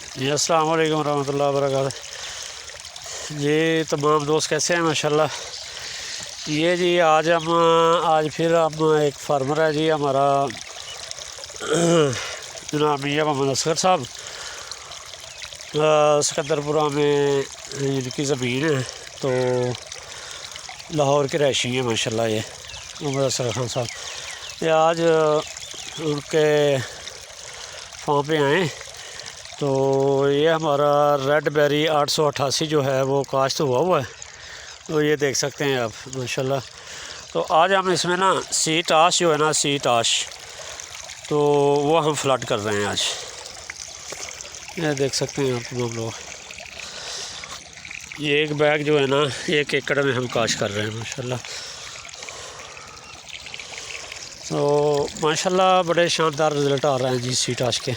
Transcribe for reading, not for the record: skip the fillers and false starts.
जी अस्सलाम वालेकुम रहमतुल्लाहि व बरकातहू। जी तमाम दोस्त कैसे हैं? माशाल्लाह। ये जी आज फिर हम एक फार्मर है जी हमारा जनाब मियाँ मोहम्मद असगर साहब, सिकंदरपुरा में इनकी ज़मीन है, तो लाहौर के रहायशी हैं माशाल्लाह। ये मोहम्मद असगर खान साहब ये आज उनके फार्म पे आए, तो ये हमारा रेड बेरी 888 जो है वो काश्त हुआ है, तो ये देख सकते हैं आप माशाल्लाह। तो आज हम इसमें ना सीट आश जो है ना, सीट आश, तो वो हम फ्लड कर रहे हैं आज। ये देख सकते हैं आप तमाम लोग। ये एक बैग जो है ना 1 एकड़ में हम काश कर रहे हैं माशाल्लाह। तो माशाल्लाह बड़े शानदार रिज़ल्ट आ रहे हैं जी सीट आश के।